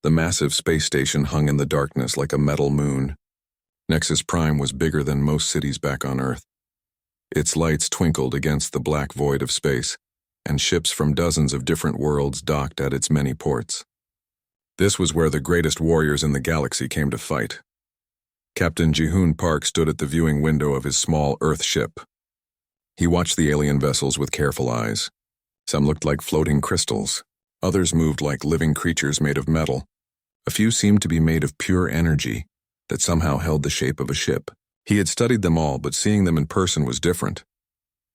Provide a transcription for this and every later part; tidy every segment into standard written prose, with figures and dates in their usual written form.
The massive space station hung in the darkness like a metal moon. Nexus Prime was bigger than most cities back on Earth. Its lights twinkled against the black void of space, and ships from dozens of different worlds docked at its many ports. This was where the greatest warriors in the galaxy came to fight. Captain Ji-hoon Park stood at the viewing window of his small Earth ship. He watched the alien vessels with careful eyes. Some looked like floating crystals. Others moved like living creatures made of metal. A few seemed to be made of pure energy that somehow held the shape of a ship. He had studied them all, but seeing them in person was different.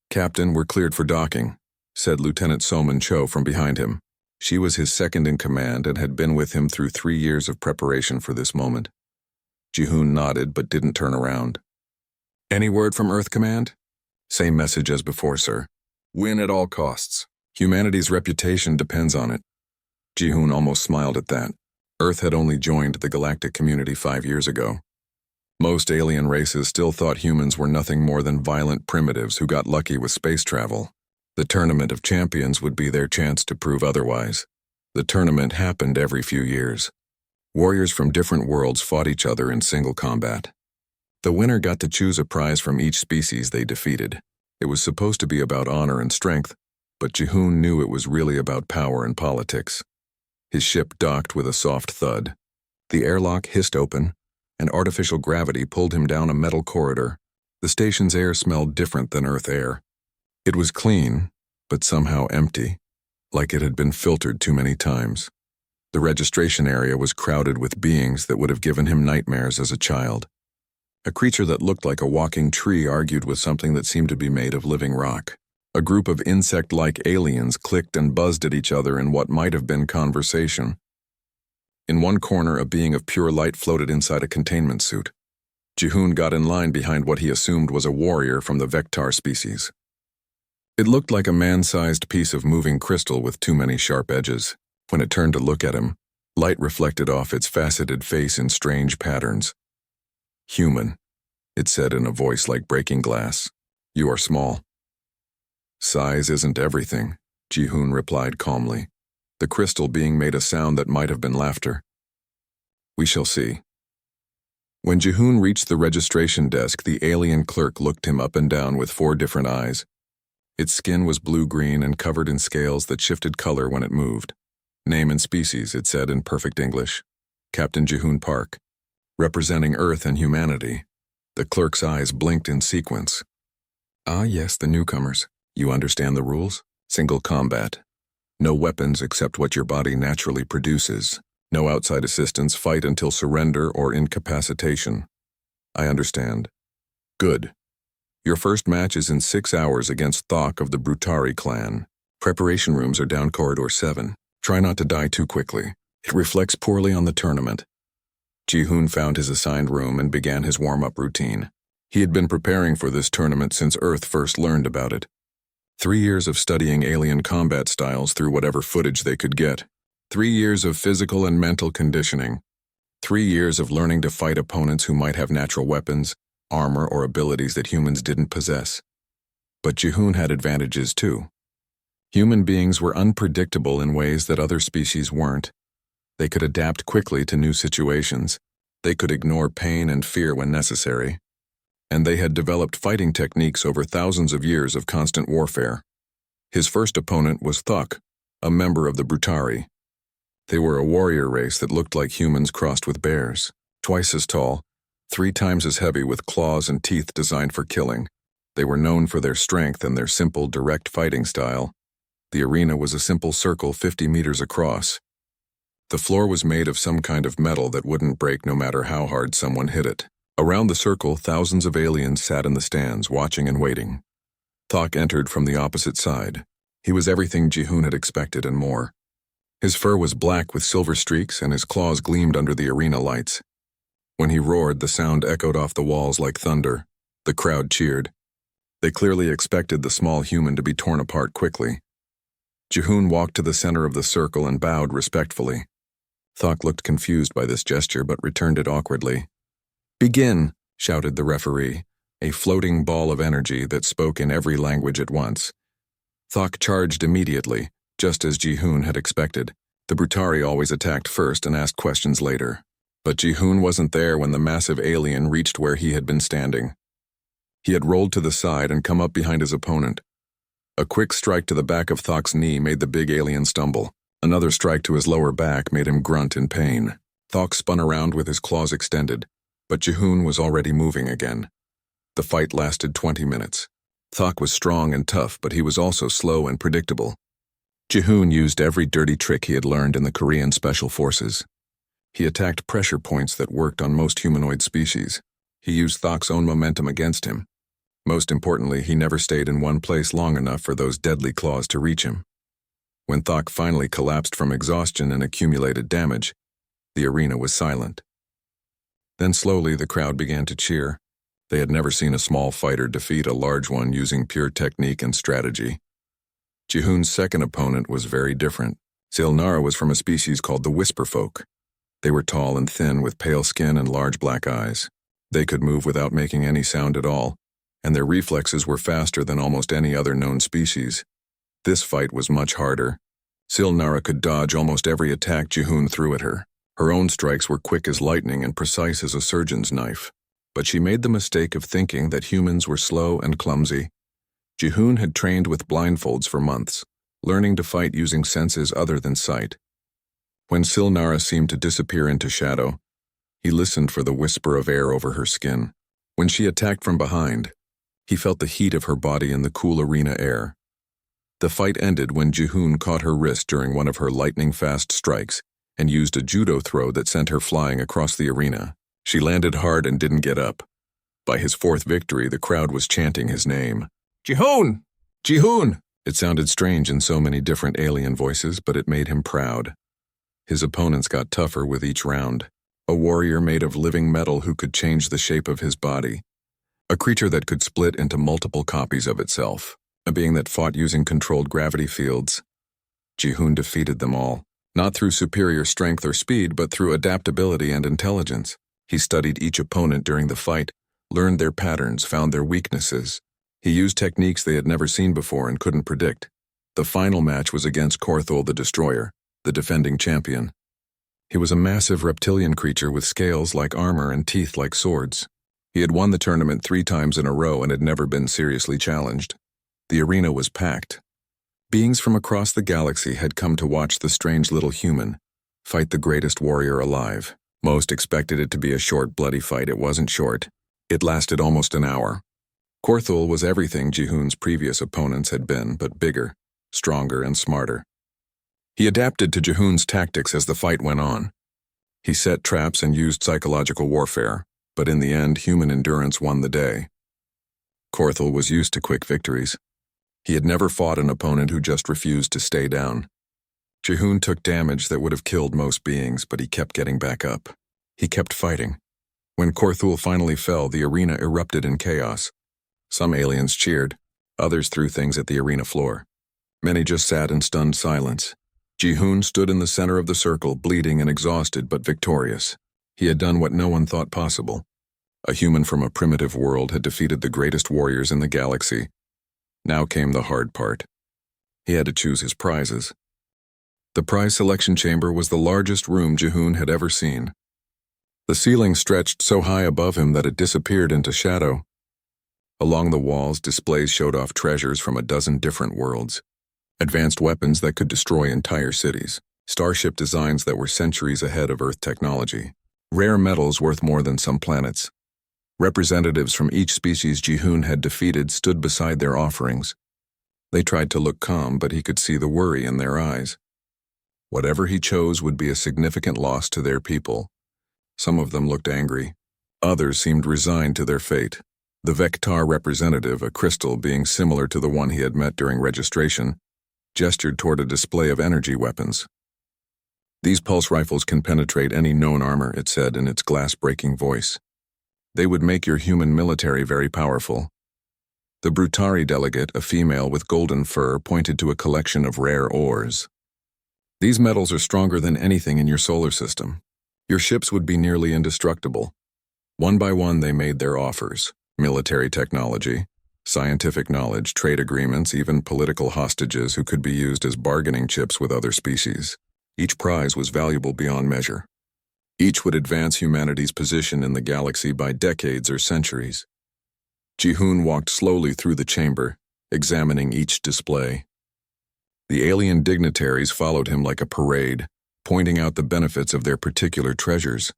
"Captain, we're cleared for docking," said Lieutenant Soman Cho from behind him. She was his second in command and had been with him through 3 years of preparation for this moment. Ji-hoon nodded but didn't turn around. "Any word from Earth Command?" "Same message as before, sir. Win at all costs. Humanity's reputation depends on it." Ji-hoon almost smiled at that. Earth had only joined the galactic community 5 years ago. Most alien races still thought humans were nothing more than violent primitives who got lucky with space travel. The Tournament of Champions would be their chance to prove otherwise. The tournament happened every few years. Warriors from different worlds fought each other in single combat. The winner got to choose a prize from each species they defeated. It was supposed to be about honor and strength, but Ji-hoon knew it was really about power and politics. His ship docked with a soft thud. The airlock hissed open, and artificial gravity pulled him down a metal corridor. The station's air smelled different than Earth air. It was clean, but somehow empty, like it had been filtered too many times. The registration area was crowded with beings that would have given him nightmares as a child. A creature that looked like a walking tree argued with something that seemed to be made of living rock. A group of insect-like aliens clicked and buzzed at each other in what might have been conversation. In one corner, a being of pure light floated inside a containment suit. Ji-hoon got in line behind what he assumed was a warrior from the Vectar species. It looked like a man-sized piece of moving crystal with too many sharp edges. When it turned to look at him, light reflected off its faceted face in strange patterns. "Human," it said in a voice like breaking glass. "You are small." "Size isn't everything," Ji-hoon replied calmly. The crystal being made a sound that might have been laughter. "We shall see." When Ji-hoon reached the registration desk, the alien clerk looked him up and down with 4 different eyes. Its skin was blue-green and covered in scales that shifted color when it moved. "Name and species," it said in perfect English. "Captain Ji-hoon Park. Representing Earth and humanity." The clerk's eyes blinked in sequence. "Ah, yes, the newcomers. You understand the rules? Single combat. No weapons except what your body naturally produces. No outside assistance. Fight until surrender or incapacitation." "I understand." "Good. Your first match is in 6 hours against Thok of the Brutari clan. Preparation rooms are down corridor 7. Try not to die too quickly. It reflects poorly on the tournament." Ji-hoon found his assigned room and began his warm-up routine. He had been preparing for this tournament since Earth first learned about it. 3 years of studying alien combat styles through whatever footage they could get. 3 years of physical and mental conditioning. 3 years of learning to fight opponents who might have natural weapons, armor, or abilities that humans didn't possess. But Ji-hoon had advantages too. Human beings were unpredictable in ways that other species weren't. They could adapt quickly to new situations. They could ignore pain and fear when necessary. And they had developed fighting techniques over thousands of years of constant warfare. His first opponent was Thok, a member of the Brutari. They were a warrior race that looked like humans crossed with bears, twice as tall, 3 times as heavy with claws and teeth designed for killing. They were known for their strength and their simple, direct fighting style. The arena was a simple circle 50 meters across. The floor was made of some kind of metal that wouldn't break no matter how hard someone hit it. Around the circle, thousands of aliens sat in the stands, watching and waiting. Thok entered from the opposite side. He was everything Ji-hoon had expected and more. His fur was black with silver streaks, and his claws gleamed under the arena lights. When he roared, the sound echoed off the walls like thunder. The crowd cheered. They clearly expected the small human to be torn apart quickly. Ji-hoon walked to the center of the circle and bowed respectfully. Thok looked confused by this gesture but returned it awkwardly. "Begin," shouted the referee, a floating ball of energy that spoke in every language at once. Thok charged immediately, just as Ji-hoon had expected. The Brutari always attacked first and asked questions later. But Jihoon wasn't there when the massive alien reached where he had been standing. He had rolled to the side and come up behind his opponent. A quick strike to the back of Thok's knee made the big alien stumble. Another strike to his lower back made him grunt in pain. Thok spun around with his claws extended, but Jihoon was already moving again. The fight lasted 20 minutes. Thok was strong and tough, but he was also slow and predictable. Jihoon used every dirty trick he had learned in the Korean Special Forces. He attacked pressure points that worked on most humanoid species. He used Thok's own momentum against him. Most importantly, he never stayed in one place long enough for those deadly claws to reach him. When Thok finally collapsed from exhaustion and accumulated damage, the arena was silent. Then slowly the crowd began to cheer. They had never seen a small fighter defeat a large one using pure technique and strategy. Jihoon's second opponent was very different. Silnara was from a species called the Whisper Folk. They were tall and thin with pale skin and large black eyes. They could move without making any sound at all, and their reflexes were faster than almost any other known species. This fight was much harder. Silnara could dodge almost every attack Jihoon threw at her. Her own strikes were quick as lightning and precise as a surgeon's knife. But she made the mistake of thinking that humans were slow and clumsy. Jihoon had trained with blindfolds for months, learning to fight using senses other than sight. When Silnara seemed to disappear into shadow, he listened for the whisper of air over her skin. When she attacked from behind, he felt the heat of her body in the cool arena air. The fight ended when Jihoon caught her wrist during one of her lightning-fast strikes and used a judo throw that sent her flying across the arena. She landed hard and didn't get up. By his fourth victory, the crowd was chanting his name. Jihoon! Jihoon! It sounded strange in so many different alien voices, but it made him proud. His opponents got tougher with each round. A warrior made of living metal who could change the shape of his body. A creature that could split into multiple copies of itself. A being that fought using controlled gravity fields. Jihoon defeated them all, not through superior strength or speed, but through adaptability and intelligence. He studied each opponent during the fight, learned their patterns, found their weaknesses. He used techniques they had never seen before and couldn't predict. The final match was against Korthul the Destroyer, the defending champion. He was a massive reptilian creature with scales like armor and teeth like swords. He had won the tournament 3 times in a row and had never been seriously challenged. The arena was packed. Beings from across the galaxy had come to watch the strange little human fight the greatest warrior alive. Most expected it to be a short, bloody fight. It wasn't short. It lasted almost an hour. Korthul was everything Jihoon's previous opponents had been, but bigger, stronger, and smarter. He adapted to Jihoon's tactics as the fight went on. He set traps and used psychological warfare, but in the end, human endurance won the day. Korthul was used to quick victories. He had never fought an opponent who just refused to stay down. Jihoon took damage that would have killed most beings, but he kept getting back up. He kept fighting. When Korthul finally fell, the arena erupted in chaos. Some aliens cheered, others threw things at the arena floor. Many just sat in stunned silence. Jihoon stood in the center of the circle, bleeding and exhausted but victorious. He had done what no one thought possible. A human from a primitive world had defeated the greatest warriors in the galaxy. Now came the hard part. He had to choose his prizes. The prize selection chamber was the largest room Jihoon had ever seen. The ceiling stretched so high above him that it disappeared into shadow. Along the walls, displays showed off treasures from a dozen different worlds. Advanced weapons that could destroy entire cities. Starship designs that were centuries ahead of Earth technology. Rare metals worth more than some planets. Representatives from each species Jihoon had defeated stood beside their offerings. They tried to look calm, but he could see the worry in their eyes. Whatever he chose would be a significant loss to their people. Some of them looked angry. Others seemed resigned to their fate. The Vectar representative, a crystal being similar to the one he had met during registration, gestured toward a display of energy weapons. These pulse rifles can penetrate any known armor, it said in its glass-breaking voice. They would make your human military very powerful. The Brutari delegate, a female with golden fur, pointed to a collection of rare ores. These metals are stronger than anything in your solar system. Your ships would be nearly indestructible. One by one they made their offers. Military technology, scientific knowledge, trade agreements, even political hostages who could be used as bargaining chips with other species. Each prize was valuable beyond measure. Each would advance humanity's position in the galaxy by decades or centuries. Ji-hoon walked slowly through the chamber, examining each display. The alien dignitaries followed him like a parade, pointing out the benefits of their particular treasures.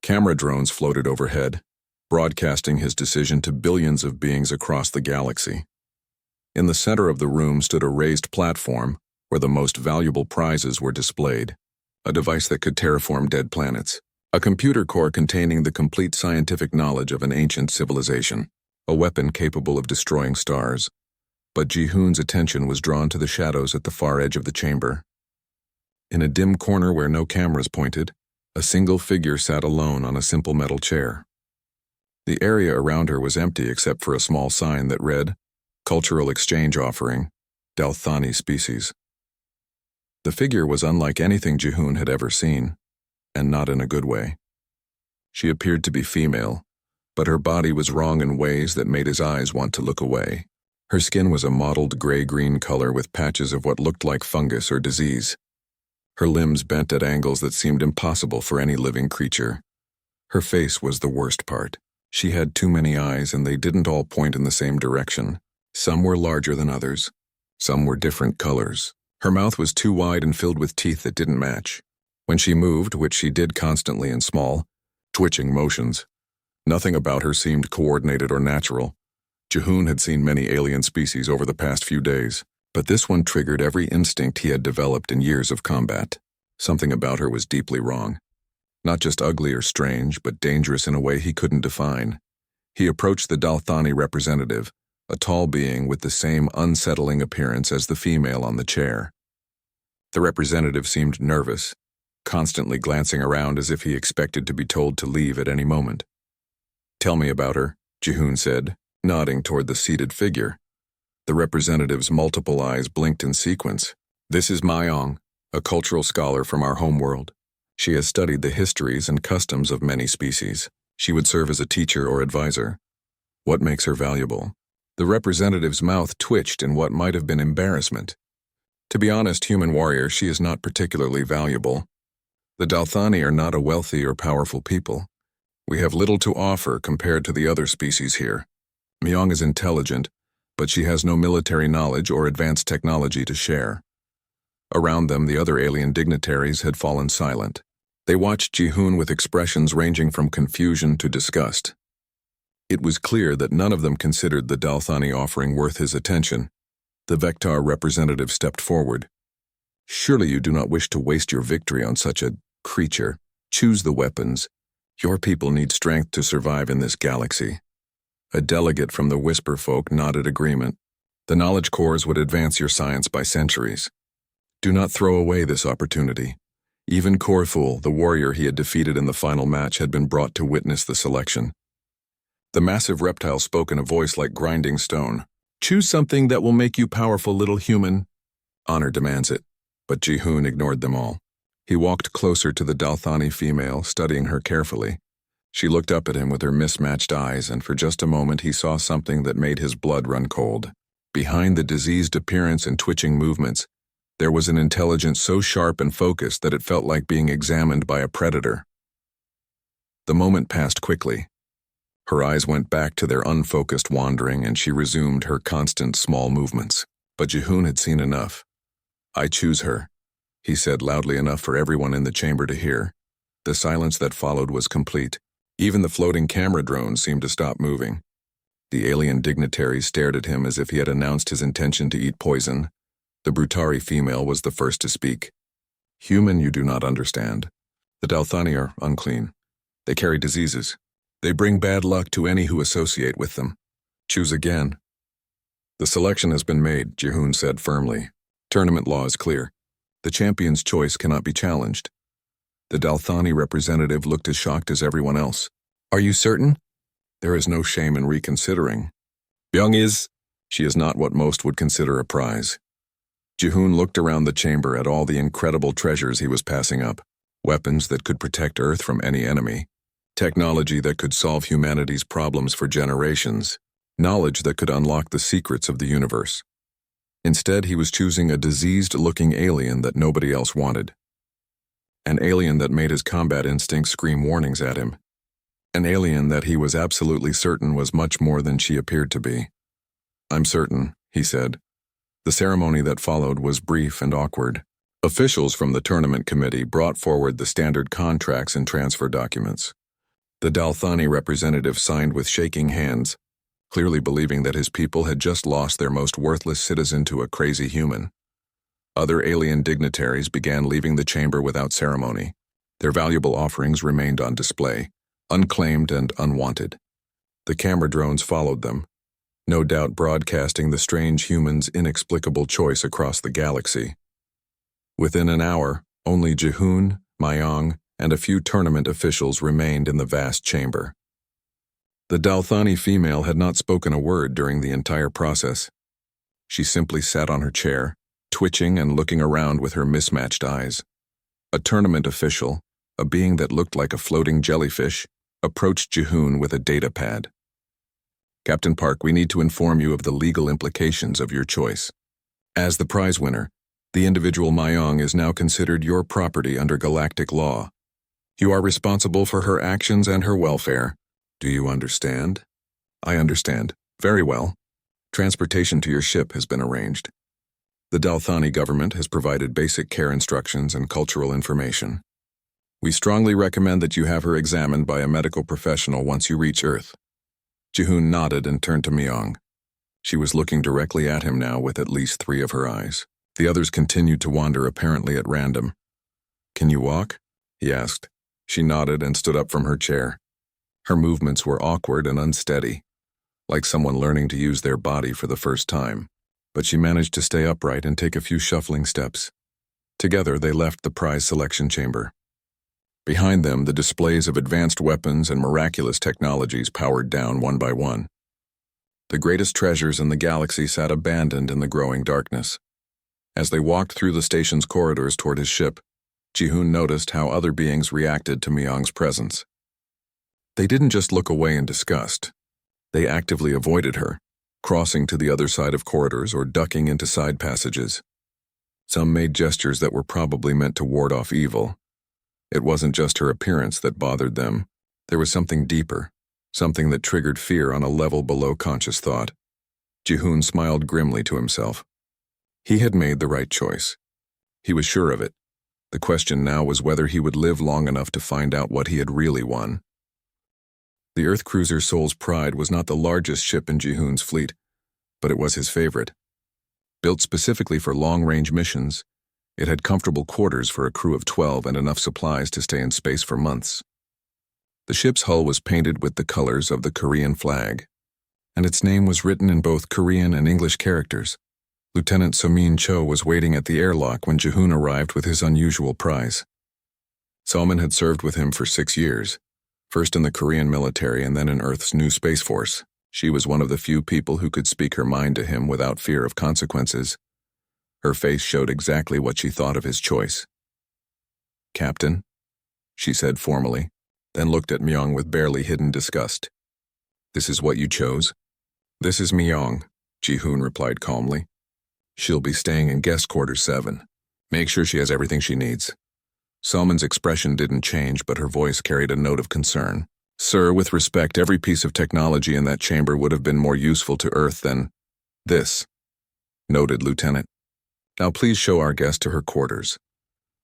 Camera drones floated overhead, broadcasting his decision to billions of beings across the galaxy. In the center of the room stood a raised platform where the most valuable prizes were displayed, a device that could terraform dead planets, a computer core containing the complete scientific knowledge of an ancient civilization, a weapon capable of destroying stars. But Ji-hoon's attention was drawn to the shadows at the far edge of the chamber. In a dim corner where no cameras pointed, a single figure sat alone on a simple metal chair. The area around her was empty except for a small sign that read, "Cultural Exchange Offering, Dalthani Species." The figure was unlike anything Ji-hoon had ever seen, and not in a good way. She appeared to be female, but her body was wrong in ways that made his eyes want to look away. Her skin was a mottled gray-green color with patches of what looked like fungus or disease. Her limbs bent at angles that seemed impossible for any living creature. Her face was the worst part. She had too many eyes, and they didn't all point in the same direction. Some were larger than others. Some were different colors. Her mouth was too wide and filled with teeth that didn't match. When she moved, which she did constantly in small, twitching motions, nothing about her seemed coordinated or natural. Ji-hoon had seen many alien species over the past few days, but this one triggered every instinct he had developed in years of combat. Something about her was deeply wrong. Not just ugly or strange, but dangerous in a way he couldn't define. He approached the Dalthani representative, a tall being with the same unsettling appearance as the female on the chair. The representative seemed nervous, constantly glancing around as if he expected to be told to leave at any moment. "Tell me about her," Ji-hoon said, nodding toward the seated figure. The representative's multiple eyes blinked in sequence. "This is Myong, a cultural scholar from our homeworld. She has studied the histories and customs of many species. She would serve as a teacher or advisor. What makes her valuable?" The representative's mouth twitched in what might have been embarrassment. "To be honest, human warrior, she is not particularly valuable. The Dalthani are not a wealthy or powerful people. We have little to offer compared to the other species here. Myong is intelligent, but she has no military knowledge or advanced technology to share." Around them, the other alien dignitaries had fallen silent. They watched Ji-hoon with expressions ranging from confusion to disgust. It was clear that none of them considered the Dalthani offering worth his attention. The Vector representative stepped forward. "Surely you do not wish to waste your victory on such a creature. Choose the weapons. Your people need strength to survive in this galaxy." A delegate from the Whisper Folk nodded agreement. "The knowledge cores would advance your science by centuries. Do not throw away this opportunity." Even Corful, the warrior he had defeated in the final match, had been brought to witness the selection. The massive reptile spoke in a voice like grinding stone. "Choose something that will make you powerful, little human." "Honor demands it." But Ji-hoon ignored them all. He walked closer to the Dalthani female, studying her carefully. She looked up at him with her mismatched eyes, and for just a moment he saw something that made his blood run cold. Behind the diseased appearance and twitching movements, there was an intelligence so sharp and focused that it felt like being examined by a predator. The moment passed quickly. Her eyes went back to their unfocused wandering, and she resumed her constant small movements. But Ji-hoon had seen enough. "I choose her," he said loudly enough for everyone in the chamber to hear. The silence that followed was complete. Even the floating camera drones seemed to stop moving. The alien dignitaries stared at him as if he had announced his intention to eat poison. The Brutari female was the first to speak. "Human, you do not understand. The Dalthani are unclean. They carry diseases. They bring bad luck to any who associate with them. Choose again." "The selection has been made," Ji-hoon said firmly. "Tournament law is clear. The champion's choice cannot be challenged." The Dalthani representative looked as shocked as everyone else. "Are you certain?" "There is no shame in reconsidering. Myung is..." "She is not what most would consider a prize." Ji-hoon looked around the chamber at all the incredible treasures he was passing up. Weapons that could protect Earth from any enemy. Technology that could solve humanity's problems for generations. Knowledge that could unlock the secrets of the universe. Instead, he was choosing a diseased-looking alien that nobody else wanted. An alien that made his combat instincts scream warnings at him. An alien that he was absolutely certain was much more than she appeared to be. "I'm certain," he said. The ceremony that followed was brief and awkward. Officials from the tournament committee brought forward the standard contracts and transfer documents. The Dalthani representative signed with shaking hands, clearly believing that his people had just lost their most worthless citizen to a crazy human. Other alien dignitaries began leaving the chamber without ceremony. Their valuable offerings remained on display, unclaimed and unwanted. The camera drones followed them, no doubt broadcasting the strange human's inexplicable choice across the galaxy. Within an hour, only Jihoon, Myong, and a few tournament officials remained in the vast chamber. The Dalthani female had not spoken a word during the entire process. She simply sat on her chair, twitching and looking around with her mismatched eyes. A tournament official, a being that looked like a floating jellyfish, approached Jihoon with a data pad. "Captain Park, we need to inform you of the legal implications of your choice. As the prize winner, the individual Myong is now considered your property under galactic law. You are responsible for her actions and her welfare. Do you understand?" "I understand. Very well. Transportation to your ship has been arranged. The Dalthani government has provided basic care instructions and cultural information. We strongly recommend that you have her examined by a medical professional once you reach Earth." Jihoon nodded and turned to Myong. She was looking directly at him now with at least 3 of her eyes. The others continued to wander apparently at random. "Can you walk?" he asked. She nodded and stood up from her chair. Her movements were awkward and unsteady, like someone learning to use their body for the first time. But she managed to stay upright and take a few shuffling steps. Together, they left the prize selection chamber. Behind them, the displays of advanced weapons and miraculous technologies powered down one by one. The greatest treasures in the galaxy sat abandoned in the growing darkness. As they walked through the station's corridors toward his ship, Jihoon noticed how other beings reacted to Myong's presence. They didn't just look away in disgust. They actively avoided her, crossing to the other side of corridors or ducking into side passages. Some made gestures that were probably meant to ward off evil. It wasn't just her appearance that bothered them. There was something deeper, something that triggered fear on a level below conscious thought. Jihoon smiled grimly to himself. He had made the right choice. He was sure of it. The question now was whether he would live long enough to find out what he had really won. The Earth cruiser Soul's Pride was not the largest ship in Jihoon's fleet, but it was his favorite. Built specifically for long-range missions, it had comfortable quarters for a crew of 12 and enough supplies to stay in space for months. The ship's hull was painted with the colors of the Korean flag, and its name was written in both Korean and English characters. Lieutenant Somin Cho was waiting at the airlock when Jihoon arrived with his unusual prize. Somin had served with him for 6 years, first in the Korean military and then in Earth's new Space Force. She was one of the few people who could speak her mind to him without fear of consequences. Her face showed exactly what she thought of his choice. "Captain," she said formally, then looked at Myong with barely hidden disgust. "This is what you chose?" "This is Myong," Jihoon replied calmly. "She'll be staying in guest quarters 7. Make sure she has everything she needs." Salman's expression didn't change, but her voice carried a note of concern. "Sir, with respect, every piece of technology in that chamber would have been more useful to Earth than this." "Noted, Lieutenant. Now please show our guest to her quarters."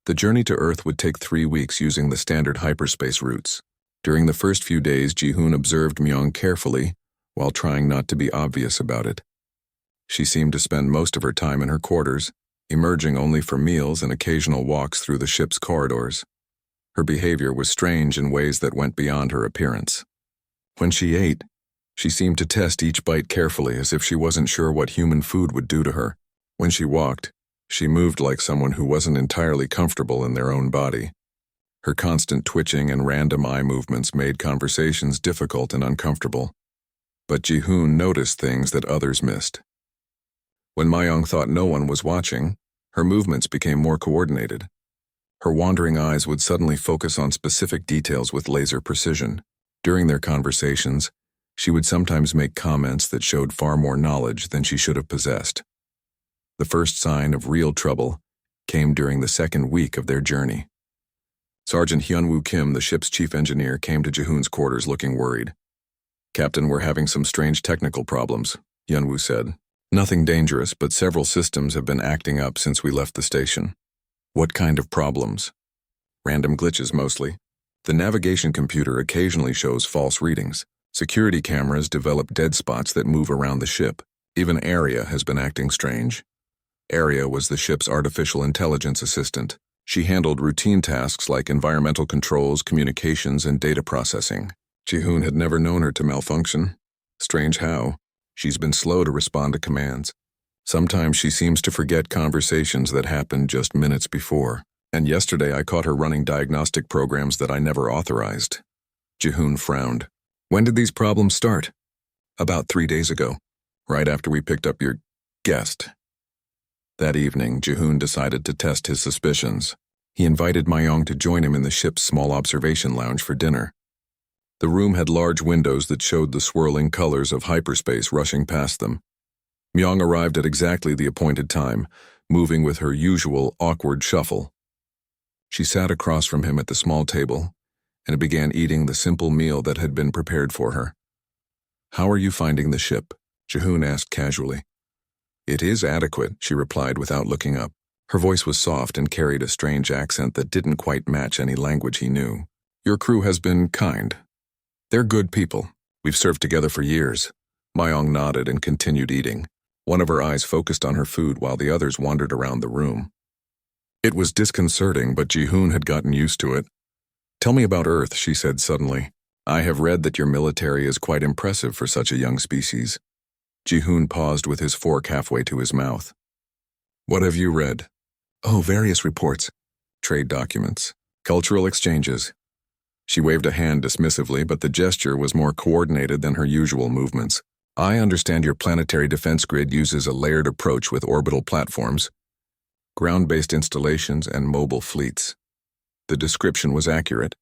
The journey to Earth would take 3 weeks using the standard hyperspace routes. During the first few days, Jihoon observed Myong carefully, while trying not to be obvious about it. She seemed to spend most of her time in her quarters, emerging only for meals and occasional walks through the ship's corridors. Her behavior was strange in ways that went beyond her appearance. When she ate, she seemed to test each bite carefully as if she wasn't sure what human food would do to her. When she walked, she moved like someone who wasn't entirely comfortable in their own body. Her constant twitching and random eye movements made conversations difficult and uncomfortable. But Jihoon noticed things that others missed. When Myong thought no one was watching, her movements became more coordinated. Her wandering eyes would suddenly focus on specific details with laser precision. During their conversations, she would sometimes make comments that showed far more knowledge than she should have possessed. The first sign of real trouble came during the second week of their journey. Sergeant Hyunwoo Kim, the ship's chief engineer, came to Jihoon's quarters looking worried. "Captain, we're having some strange technical problems," Hyunwoo said. "Nothing dangerous, but several systems have been acting up since we left the station." "What kind of problems?" "Random glitches, mostly. The navigation computer occasionally shows false readings. Security cameras develop dead spots that move around the ship. Even Arya has been acting strange." Arya was the ship's artificial intelligence assistant. She handled routine tasks like environmental controls, communications, and data processing. Jihoon had never known her to malfunction. Strange how. She's been slow to respond to commands. Sometimes she seems to forget conversations that happened just minutes before. And yesterday I caught her running diagnostic programs that I never authorized. Jihoon frowned. "When did these problems start?" "About 3 days ago, right after we picked up your guest." That evening, Jihoon decided to test his suspicions. He invited Myung to join him in the ship's small observation lounge for dinner. The room had large windows that showed the swirling colors of hyperspace rushing past them. Myung arrived at exactly the appointed time, moving with her usual awkward shuffle. She sat across from him at the small table and began eating the simple meal that had been prepared for her. "How are you finding the ship?" Jihoon asked casually. "It is adequate," she replied without looking up. Her voice was soft and carried a strange accent that didn't quite match any language he knew. "Your crew has been kind. They're good people. We've served together for years." Myung nodded and continued eating. One of her eyes focused on her food while the others wandered around the room. It was disconcerting, but Jihoon had gotten used to it. "Tell me about Earth," she said suddenly. "I have read that your military is quite impressive for such a young species." Jihoon paused with his fork halfway to his mouth. "What have you read?" "Oh, various reports. Trade documents. Cultural exchanges." She waved a hand dismissively, but the gesture was more coordinated than her usual movements. "I understand your planetary defense grid uses a layered approach with orbital platforms, ground-based installations, and mobile fleets." The description was accurate,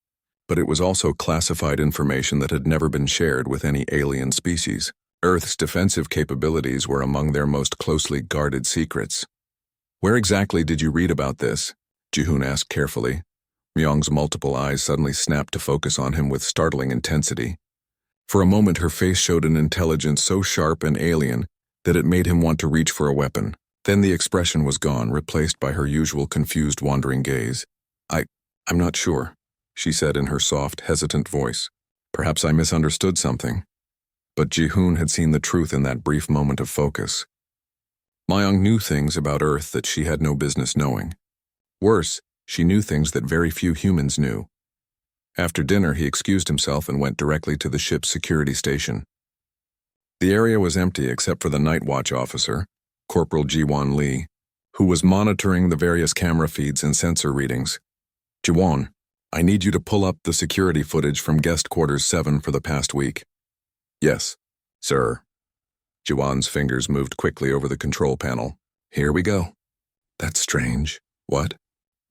but it was also classified information that had never been shared with any alien species. Earth's defensive capabilities were among their most closely guarded secrets. "Where exactly did you read about this?" Jihoon asked carefully. Myung's multiple eyes suddenly snapped to focus on him with startling intensity. For a moment her face showed an intelligence so sharp and alien that it made him want to reach for a weapon. Then the expression was gone, replaced by her usual confused, wandering gaze. I'm not sure," she said in her soft, hesitant voice. "Perhaps I misunderstood something." But Jihoon had seen the truth in that brief moment of focus. Myung knew things about Earth that she had no business knowing. Worse, she knew things that very few humans knew. After dinner, he excused himself and went directly to the ship's security station. The area was empty except for the night watch officer, Corporal Ji-won Lee, who was monitoring the various camera feeds and sensor readings. "Ji-won, I need you to pull up the security footage from guest quarters 7 for the past week." "Yes, sir." Ji-won's fingers moved quickly over the control panel. "Here we go." "That's strange." "What?"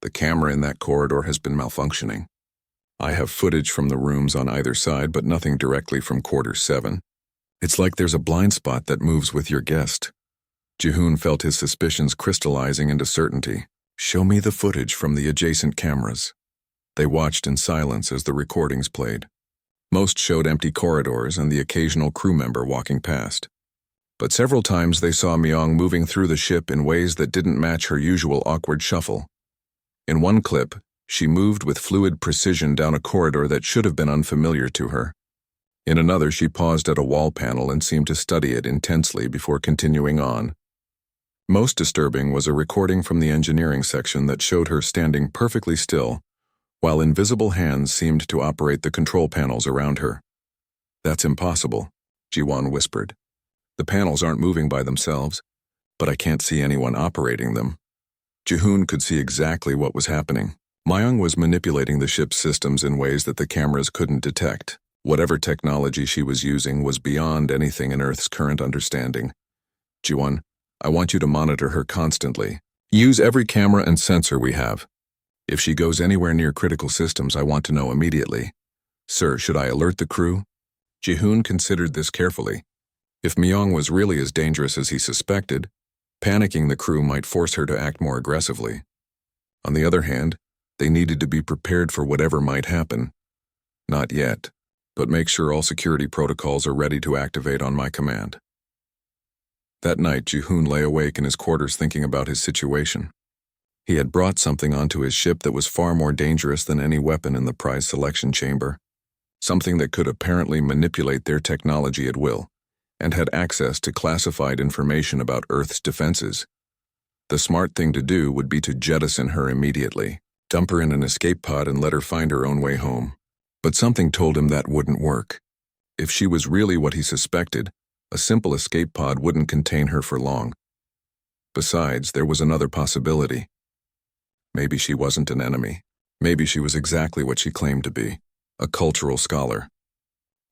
"The camera in that corridor has been malfunctioning. I have footage from the rooms on either side, but nothing directly from quarter 7. It's like there's a blind spot that moves with your guest." Jihoon felt his suspicions crystallizing into certainty. "Show me the footage from the adjacent cameras." They watched in silence as the recordings played. Most showed empty corridors and the occasional crew member walking past. But several times they saw Myung moving through the ship in ways that didn't match her usual awkward shuffle. In one clip, she moved with fluid precision down a corridor that should have been unfamiliar to her. In another, she paused at a wall panel and seemed to study it intensely before continuing on. Most disturbing was a recording from the engineering section that showed her standing perfectly still, while invisible hands seemed to operate the control panels around her. "That's impossible," Ji-won whispered. "The panels aren't moving by themselves, but I can't see anyone operating them." Jihoon could see exactly what was happening. Myung was manipulating the ship's systems in ways that the cameras couldn't detect. Whatever technology she was using was beyond anything in Earth's current understanding. "Ji-won, I want you to monitor her constantly. Use every camera and sensor we have. If she goes anywhere near critical systems, I want to know immediately." "Sir, should I alert the crew?" Jihoon considered this carefully. If Myung was really as dangerous as he suspected, panicking the crew might force her to act more aggressively. On the other hand, They needed to be prepared for whatever might happen. Not yet, but make sure all security protocols are ready to activate on my command. That night, Ji-hoon lay awake in his quarters thinking about his situation. He had brought something onto his ship that was far more dangerous than any weapon in the prize selection chamber. Something that could apparently manipulate their technology at will, and had access to classified information about Earth's defenses. The smart thing to do would be to jettison her immediately, dump her in an escape pod and let her find her own way home. But something told him that wouldn't work. If she was really what he suspected, a simple escape pod wouldn't contain her for long. Besides, there was another possibility. Maybe she wasn't an enemy. Maybe she was exactly what she claimed to be, a cultural scholar.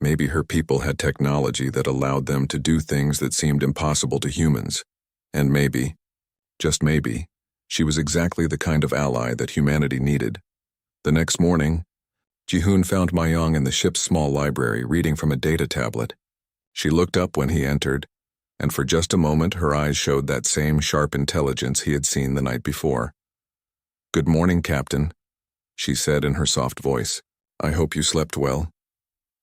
Maybe her people had technology that allowed them to do things that seemed impossible to humans. And maybe, just maybe, she was exactly the kind of ally that humanity needed. The next morning, Ji-hoon found Mayong in the ship's small library reading from a data tablet. She looked up when he entered, and for just a moment her eyes showed that same sharp intelligence he had seen the night before. "Good morning, Captain," she said in her soft voice. "I hope you slept well."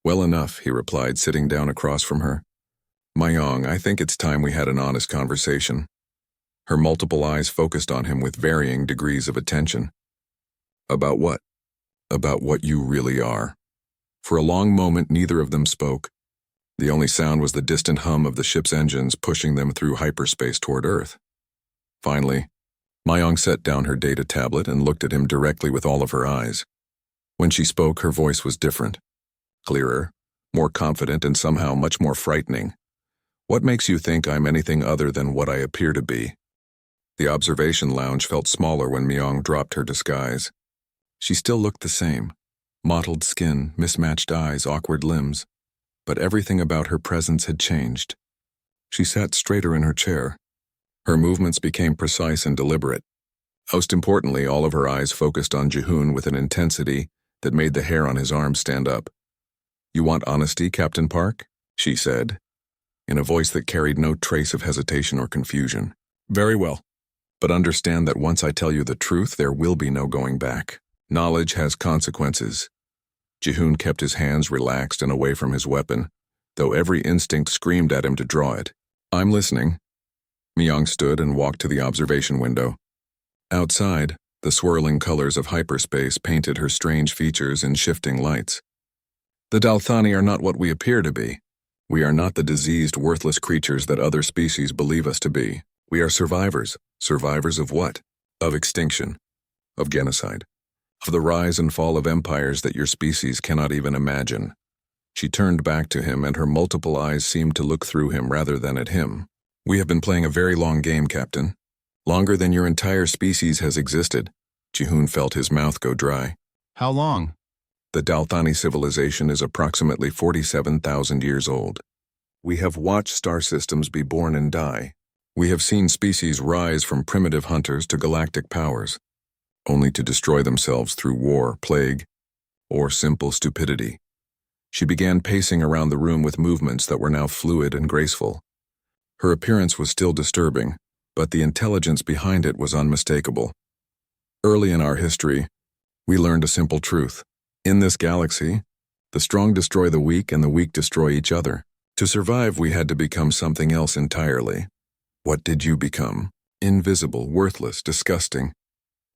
"Well enough," he replied, sitting down across from her. "Mayong, I think it's time we had an honest conversation." Her multiple eyes focused on him with varying degrees of attention. "About what?" "About what you really are." For a long moment neither of them spoke. The only sound was the distant hum of the ship's engines pushing them through hyperspace toward Earth. Finally, Mayong set down her data tablet and looked at him directly with all of her eyes. When she spoke, her voice was different. Clearer, more confident, and somehow much more frightening. "What makes you think I'm anything other than what I appear to be?" The observation lounge felt smaller when Mayong dropped her disguise. She still looked the same. Mottled skin, mismatched eyes, awkward limbs. But everything about her presence had changed. She sat straighter in her chair. Her movements became precise and deliberate. Most importantly, all of her eyes focused on Ji-hoon with an intensity that made the hair on his arm stand up. "You want honesty, Captain Park?" she said, in a voice that carried no trace of hesitation or confusion. "Very well. But understand that once I tell you the truth, there will be no going back. Knowledge has consequences." Ji-hoon kept his hands relaxed and away from his weapon, though every instinct screamed at him to draw it. "I'm listening." Mayong stood and walked to the observation window. Outside, the swirling colors of hyperspace painted her strange features in shifting lights. "The Dalthani are not what we appear to be. We are not the diseased, worthless creatures that other species believe us to be. We are survivors. Survivors of what? Of extinction. Of genocide. Of the rise and fall of empires that your species cannot even imagine." She turned back to him, and her multiple eyes seemed to look through him rather than at him. "We have been playing a very long game, Captain. Longer than your entire species has existed." Ji-hoon felt his mouth go dry. "How long?" "The Dalthani civilization is approximately 47,000 years old. We have watched star systems be born and die. We have seen species rise from primitive hunters to galactic powers, only to destroy themselves through war, plague, or simple stupidity." She began pacing around the room with movements that were now fluid and graceful. Her appearance was still disturbing, but the intelligence behind it was unmistakable. "Early in our history, we learned a simple truth. In this galaxy, the strong destroy the weak and the weak destroy each other. To survive, we had to become something else entirely. What did you become? Invisible, worthless, disgusting.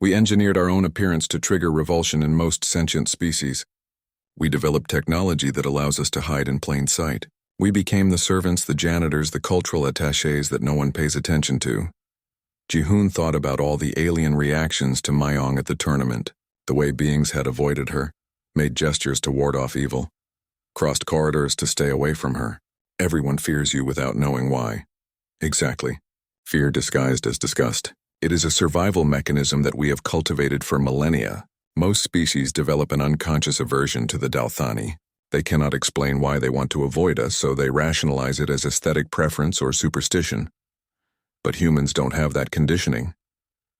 We engineered our own appearance to trigger revulsion in most sentient species. We developed technology that allows us to hide in plain sight. We became the servants, the janitors, the cultural attachés that no one pays attention to." Ji-hoon thought about all the alien reactions to Mayong at the tournament, the way beings had avoided her, made gestures to ward off evil, crossed corridors to stay away from her. Everyone fears you without knowing why. Exactly. Fear disguised as disgust. It is a survival mechanism that we have cultivated for millennia. Most species develop an unconscious aversion to the Dalthani. They cannot explain why they want to avoid us, so they rationalize it as aesthetic preference or superstition. But humans don't have that conditioning.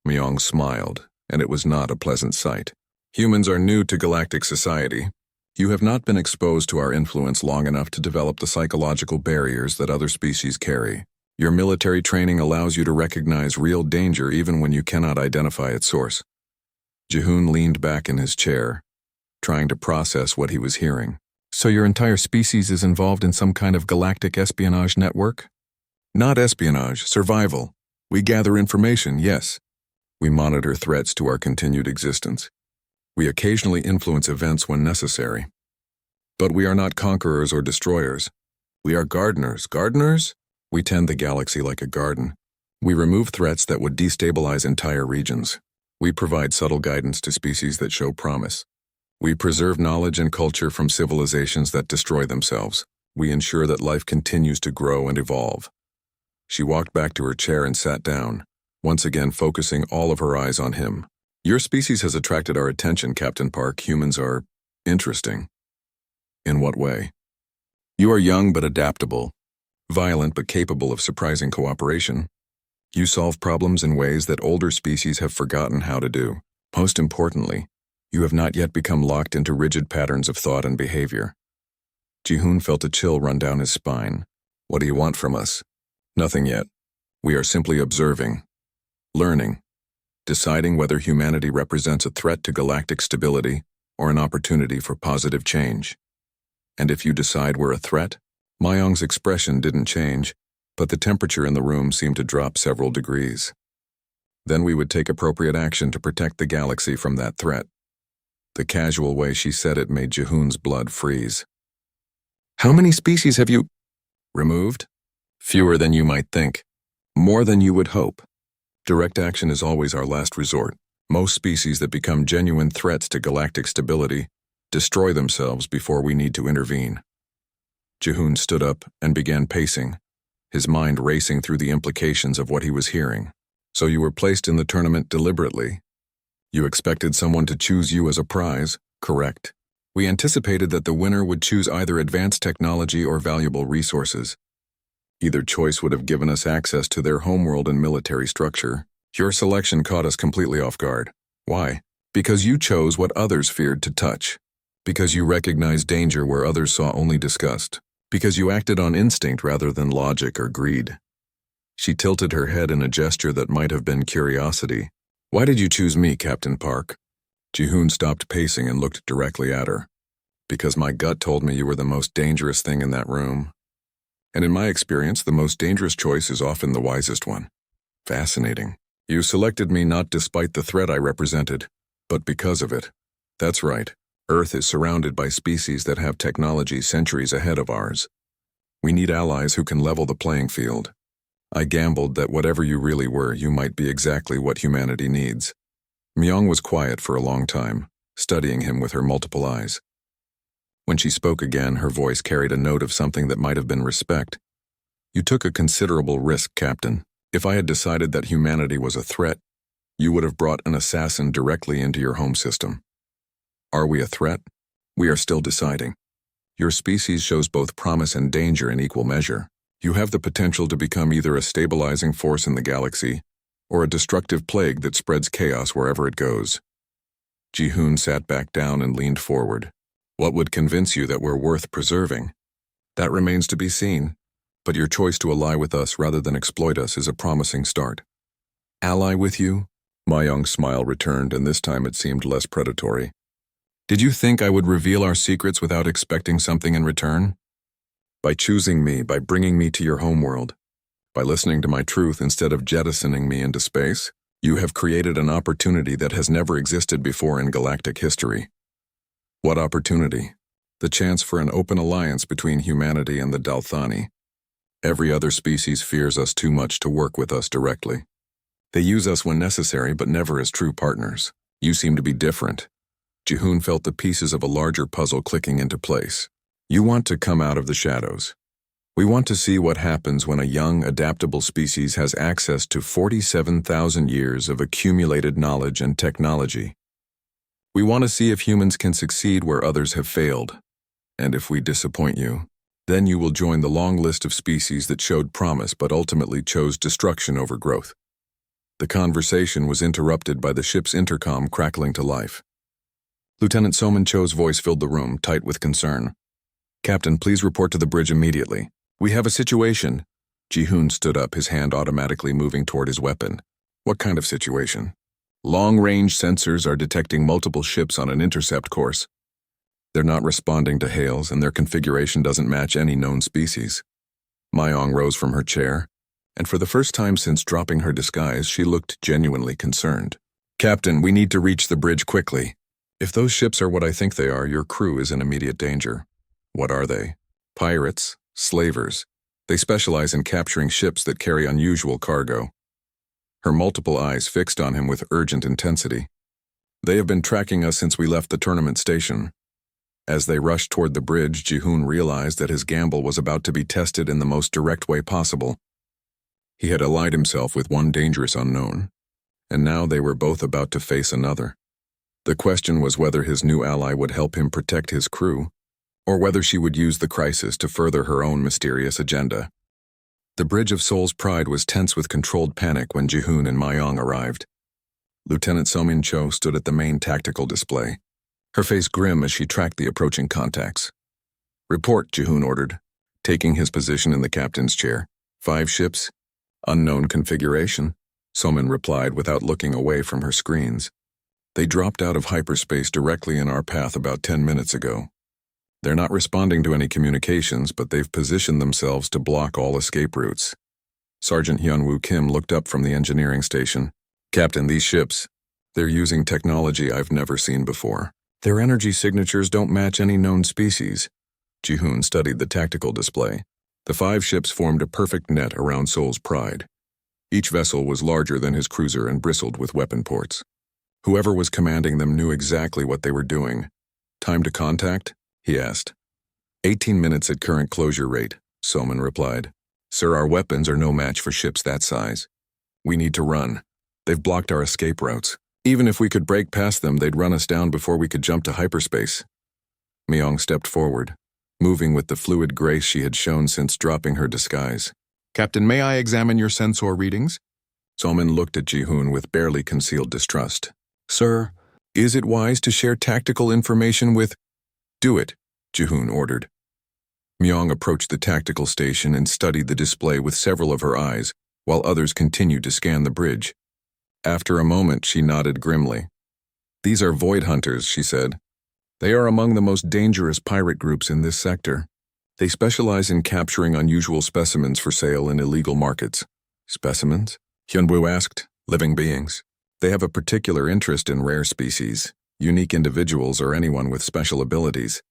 Mayong smiled, and it was not a pleasant sight. "Humans are new to galactic society. You have not been exposed to our influence long enough to develop the psychological barriers that other species carry. Your military training allows you to recognize real danger even when you cannot identify its source. Jihoon leaned back in his chair, trying to process what he was hearing. So your entire species is involved in some kind of galactic espionage network? Not espionage, survival. We gather information, yes. We monitor threats to our continued existence. We occasionally influence events when necessary. But we are not conquerors or destroyers. We are gardeners. Gardeners? We tend the galaxy like a garden. We remove threats that would destabilize entire regions. We provide subtle guidance to species that show promise. We preserve knowledge and culture from civilizations that destroy themselves. We ensure that life continues to grow and evolve. She walked back to her chair and sat down, once again focusing all of her eyes on him. Your species has attracted our attention, Captain Park. Humans are interesting. In what way? You are young but adaptable, violent but capable of surprising cooperation. You solve problems in ways that older species have forgotten how to do. Most importantly, you have not yet become locked into rigid patterns of thought and behavior. Jihoon felt a chill run down his spine. What do you want from us? Nothing yet. We are simply observing, learning, deciding whether humanity represents a threat to galactic stability or an opportunity for positive change. And if you decide we're a threat? Mayong's expression didn't change, but the temperature in the room seemed to drop several degrees. Then we would take appropriate action to protect the galaxy from that threat. The casual way she said it made Jihoon's blood freeze. How many species have you removed? Fewer than you might think. More than you would hope. Direct action is always our last resort. Most species that become genuine threats to galactic stability destroy themselves before we need to intervene. Jihoon stood up and began pacing, his mind racing through the implications of what he was hearing. So you were placed in the tournament deliberately. You expected someone to choose you as a prize, correct? We anticipated that the winner would choose either advanced technology or valuable resources. Either choice would have given us access to their homeworld and military structure. Your selection caught us completely off guard. Why? Because you chose what others feared to touch. Because you recognized danger where others saw only disgust. Because you acted on instinct rather than logic or greed. She tilted her head in a gesture that might have been curiosity. Why did you choose me, Captain Park? Jihoon stopped pacing and looked directly at her. Because my gut told me you were the most dangerous thing in that room. And in my experience, the most dangerous choice is often the wisest one. Fascinating. You selected me not despite the threat I represented, but because of it. That's right. Earth is surrounded by species that have technology centuries ahead of ours. We need allies who can level the playing field. I gambled that whatever you really were, you might be exactly what humanity needs. Myong was quiet for a long time, studying him with her multiple eyes. When she spoke again, her voice carried a note of something that might have been respect. You took a considerable risk, Captain. If I had decided that humanity was a threat, you would have brought an assassin directly into your home system. Are we a threat? We are still deciding. Your species shows both promise and danger in equal measure. You have the potential to become either a stabilizing force in the galaxy or a destructive plague that spreads chaos wherever it goes. Jihoon sat back down and leaned forward. What would convince you that we're worth preserving? That remains to be seen, but your choice to ally with us rather than exploit us is a promising start. Ally with you? Mayong's smile returned, and this time it seemed less predatory. Did you think I would reveal our secrets without expecting something in return? By choosing me, by bringing me to your homeworld, by listening to my truth instead of jettisoning me into space, you have created an opportunity that has never existed before in galactic history. What opportunity? The chance for an open alliance between humanity and the Dalthani. Every other species fears us too much to work with us directly. They use us when necessary, but never as true partners. You seem to be different. Jihoon felt the pieces of a larger puzzle clicking into place. You want to come out of the shadows. We want to see what happens when a young, adaptable species has access to 47,000 years of accumulated knowledge and technology. We want to see if humans can succeed where others have failed. And if we disappoint you, then you will join the long list of species that showed promise but ultimately chose destruction over growth. The conversation was interrupted by the ship's intercom crackling to life. Lieutenant Soman Cho's voice filled the room, tight with concern. Captain, please report to the bridge immediately. We have a situation. Jihoon stood up, his hand automatically moving toward his weapon. What kind of situation? Long-range sensors are detecting multiple ships on an intercept course. They're not responding to hails, and their configuration doesn't match any known species. Myong rose from her chair, and for the first time since dropping her disguise, she looked genuinely concerned. Captain, we need to reach the bridge quickly. If those ships are what I think they are, your crew is in immediate danger. What are they? Pirates, slavers. They specialize in capturing ships that carry unusual cargo. Her multiple eyes fixed on him with urgent intensity. They have been tracking us since we left the tournament station. As they rushed toward the bridge, Ji-hoon realized that his gamble was about to be tested in the most direct way possible. He had allied himself with one dangerous unknown, and now they were both about to face another. The question was whether his new ally would help him protect his crew, or whether she would use the crisis to further her own mysterious agenda. The Bridge of Soul's Pride was tense with controlled panic when Ji-hoon and Myong arrived. Lieutenant So-min Cho stood at the main tactical display, her face grim as she tracked the approaching contacts. Report, Ji-hoon ordered, taking his position in the captain's chair. 5 ships, unknown configuration, So-min replied without looking away from her screens. They dropped out of hyperspace directly in our path about 10 minutes ago. They're not responding to any communications, but they've positioned themselves to block all escape routes. Sergeant Hyun-woo Kim looked up from the engineering station. Captain, these ships, they're using technology I've never seen before. Their energy signatures don't match any known species. Ji-hoon studied the tactical display. The 5 ships formed a perfect net around Soul's Pride. Each vessel was larger than his cruiser and bristled with weapon ports. Whoever was commanding them knew exactly what they were doing. Time to contact? He asked. 18 minutes at current closure rate, So-min replied. Sir, our weapons are no match for ships that size. We need to run. They've blocked our escape routes. Even if we could break past them, they'd run us down before we could jump to hyperspace. Myong stepped forward, moving with the fluid grace she had shown since dropping her disguise. Captain, may I examine your sensor readings? So-min looked at Ji-hoon with barely concealed distrust. Sir, is it wise to share tactical information with... Do it, Ji-hoon ordered. Myong approached the tactical station and studied the display with several of her eyes, while others continued to scan the bridge. After a moment, she nodded grimly. These are Void Hunters, she said. They are among the most dangerous pirate groups in this sector. They specialize in capturing unusual specimens for sale in illegal markets. Specimens? Hyun-woo asked. Living beings. They have a particular interest in rare species, unique individuals, or anyone with special abilities.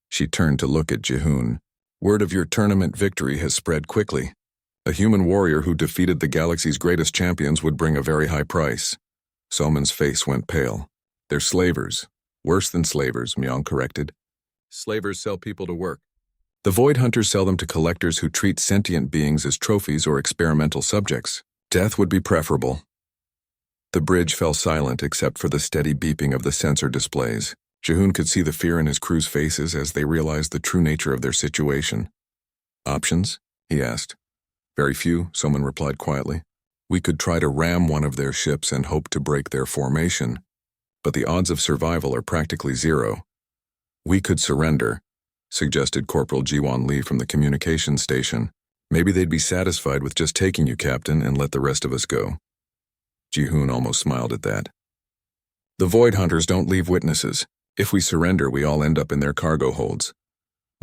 She turned to look at Ji-hoon. Word of your tournament victory has spread quickly. A human warrior who defeated the galaxy's greatest champions would bring a very high price. So-min's face went pale. They're slavers. Worse than slavers, Myong corrected. Slavers sell people to work. The Void Hunters sell them to collectors who treat sentient beings as trophies or experimental subjects. Death would be preferable. The bridge fell silent except for the steady beeping of the sensor displays. Ji-hoon could see the fear in his crew's faces as they realized the true nature of their situation. Options? He asked. Very few, So-min replied quietly. We could try to ram one of their ships and hope to break their formation, but the odds of survival are practically zero. We could surrender, suggested Corporal Ji-won Lee from the communications station. Maybe they'd be satisfied with just taking you, Captain, and let the rest of us go. Ji-hoon almost smiled at that. The Void Hunters don't leave witnesses. If we surrender, we all end up in their cargo holds.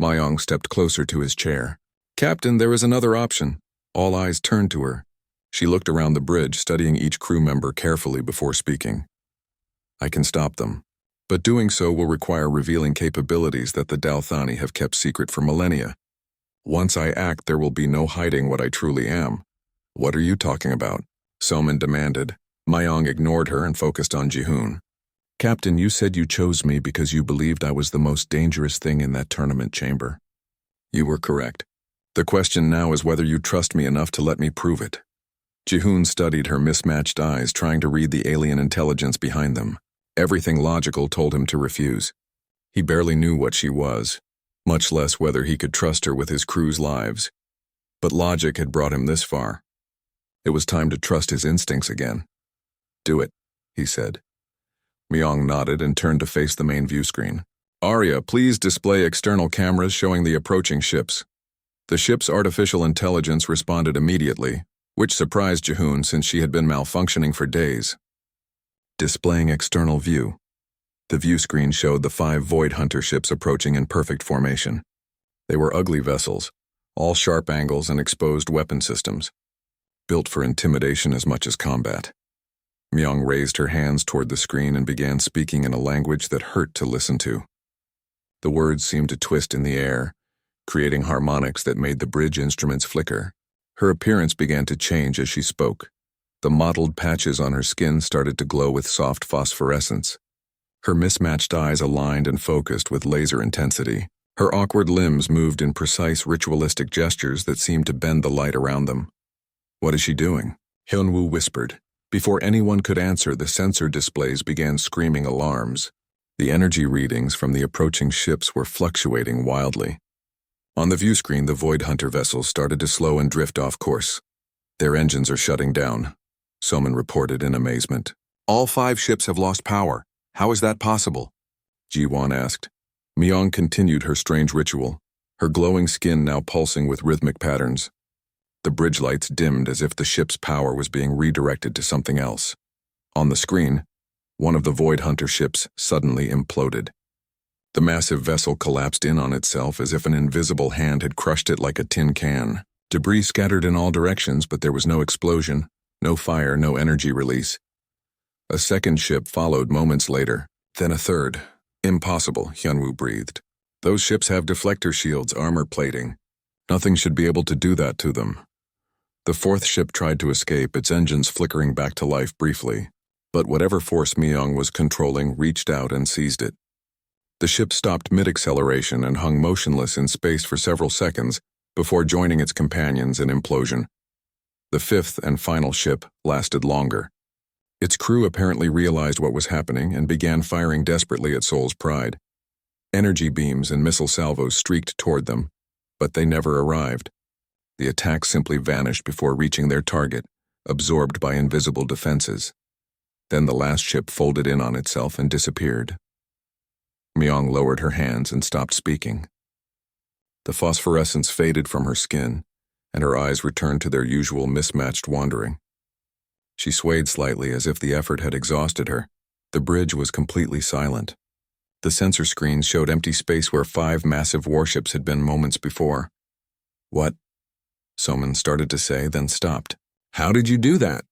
Myong stepped closer to his chair. Captain, there is another option. All eyes turned to her. She looked around the bridge, studying each crew member carefully before speaking. I can stop them, but doing so will require revealing capabilities that the Dalthani have kept secret for millennia. Once I act, there will be no hiding what I truly am. What are you talking about? So-min demanded. Myong ignored her and focused on Ji-hoon. Captain, you said you chose me because you believed I was the most dangerous thing in that tournament chamber. You were correct. The question now is whether you trust me enough to let me prove it. Ji-hoon studied her mismatched eyes, trying to read the alien intelligence behind them. Everything logical told him to refuse. He barely knew what she was, much less whether he could trust her with his crew's lives. But logic had brought him this far. It was time to trust his instincts again. Do it, he said. Myong nodded and turned to face the main view screen. Arya, please display external cameras showing the approaching ships. The ship's artificial intelligence responded immediately, which surprised Ji-hoon since she had been malfunctioning for days. displaying external view. The view screen showed the 5 Void Hunter ships approaching in perfect formation. They were ugly vessels, all sharp angles and exposed weapon systems, built for intimidation as much as combat. Myung raised her hands toward the screen and began speaking in a language that hurt to listen to. The words seemed to twist in the air, creating harmonics that made the bridge instruments flicker. Her appearance began to change as she spoke. The mottled patches on her skin started to glow with soft phosphorescence. Her mismatched eyes aligned and focused with laser intensity. Her awkward limbs moved in precise ritualistic gestures that seemed to bend the light around them. "What is she doing?" Hyunwoo whispered. Before anyone could answer, the sensor displays began screaming alarms. The energy readings from the approaching ships were fluctuating wildly. On the view screen, the Void Hunter vessels started to slow and drift off course. "Their engines are shutting down," Soman reported in amazement. "All 5 ships have lost power. How is that possible?" Ji-won asked. Myung continued her strange ritual, her glowing skin now pulsing with rhythmic patterns. The bridge lights dimmed as if the ship's power was being redirected to something else. On the screen, one of the Void Hunter ships suddenly imploded. The massive vessel collapsed in on itself as if an invisible hand had crushed it like a tin can. Debris scattered in all directions, but there was no explosion, no fire, no energy release. A second ship followed moments later, then a third. "Impossible," Hyunwoo breathed. "Those ships have deflector shields, armor plating. Nothing should be able to do that to them." The 4th ship tried to escape, its engines flickering back to life briefly. But whatever force Myung was controlling reached out and seized it. The ship stopped mid-acceleration and hung motionless in space for several seconds before joining its companions in implosion. The 5th and final ship lasted longer. Its crew apparently realized what was happening and began firing desperately at Seoul's Pride. Energy beams and missile salvos streaked toward them, but they never arrived. The attack simply vanished before reaching their target, absorbed by invisible defenses. Then the last ship folded in on itself and disappeared. Myung lowered her hands and stopped speaking. The phosphorescence faded from her skin, and her eyes returned to their usual mismatched wandering. She swayed slightly as if the effort had exhausted her. The bridge was completely silent. The sensor screens showed empty space where 5 massive warships had been moments before. "What?" Soman started to say, then stopped. "How did you do that?"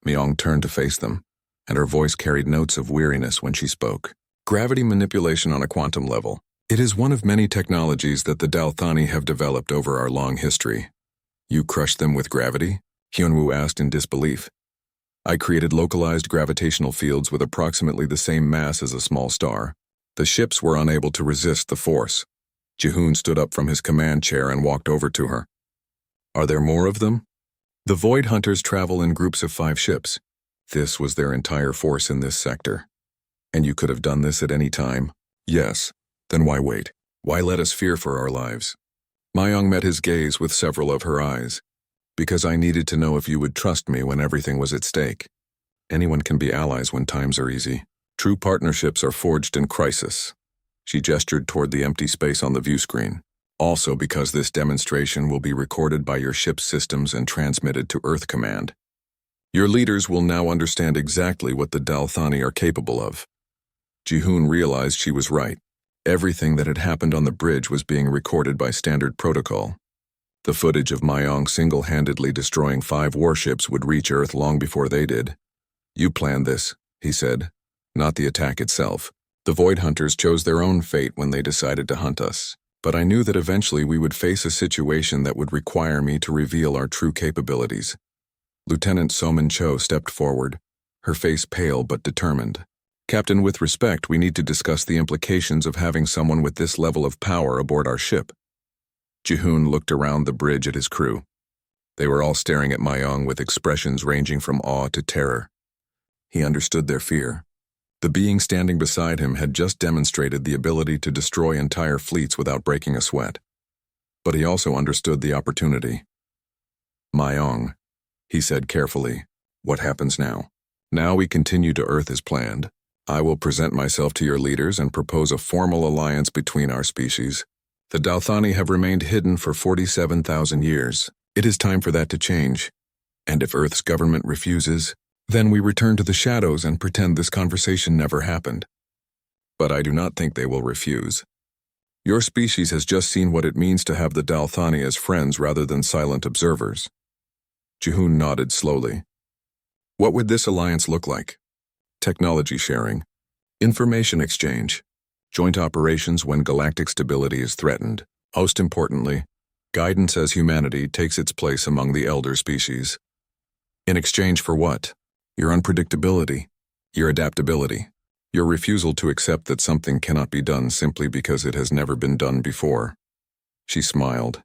Myung turned to face them, and her voice carried notes of weariness when she spoke. "Gravity manipulation on a quantum level. It is one of many technologies that the Dalthani have developed over our long history." "You crushed them with gravity?" Hyunwoo asked in disbelief. "I created localized gravitational fields with approximately the same mass as a small star. The ships were unable to resist the force." Ji-hoon stood up from his command chair and walked over to her. "Are there more of them?" "The Void Hunters travel in groups of 5 ships. This was their entire force in this sector." "And you could have done this at any time?" "Yes. Then why wait? Why let us fear for our lives?" Myung met his gaze with several of her eyes. "Because I needed to know if you would trust me when everything was at stake. Anyone can be allies when times are easy. True partnerships are forged in crisis." She gestured toward the empty space on the view screen. "Also because this demonstration will be recorded by your ship's systems and transmitted to Earth Command. Your leaders will now understand exactly what the Dalthani are capable of." Ji-hoon realized she was right. Everything that had happened on the bridge was being recorded by standard protocol. The footage of Myung single-handedly destroying 5 warships would reach Earth long before they did. "You planned this," he said, "not the attack itself. The Void Hunters chose their own fate when they decided to hunt us. But I knew that eventually we would face a situation that would require me to reveal our true capabilities." Lieutenant Soman Cho stepped forward, her face pale but determined. "Captain, with respect, we need to discuss the implications of having someone with this level of power aboard our ship." Ji-hoon looked around the bridge at his crew. They were all staring at Myung with expressions ranging from awe to terror. He understood their fear. The being standing beside him had just demonstrated the ability to destroy entire fleets without breaking a sweat. But he also understood the opportunity. "Myung," he said carefully, "what happens now?" "Now we continue to Earth as planned. I will present myself to your leaders and propose a formal alliance between our species. The Dalthani have remained hidden for 47,000 years. It is time for that to change. And if Earth's government refuses, Then we return to the shadows and pretend this conversation never happened. But I do not think they will refuse. Your species has just seen what it means to have the Dalthani as friends rather than silent observers. Jihoon nodded slowly. What would this alliance look like? Technology sharing, information exchange, joint operations when galactic stability is threatened. Most importantly, guidance as humanity takes its place among the elder species. In exchange for what? Your unpredictability, your adaptability, your refusal to accept that something cannot be done simply because it has never been done before. She smiled.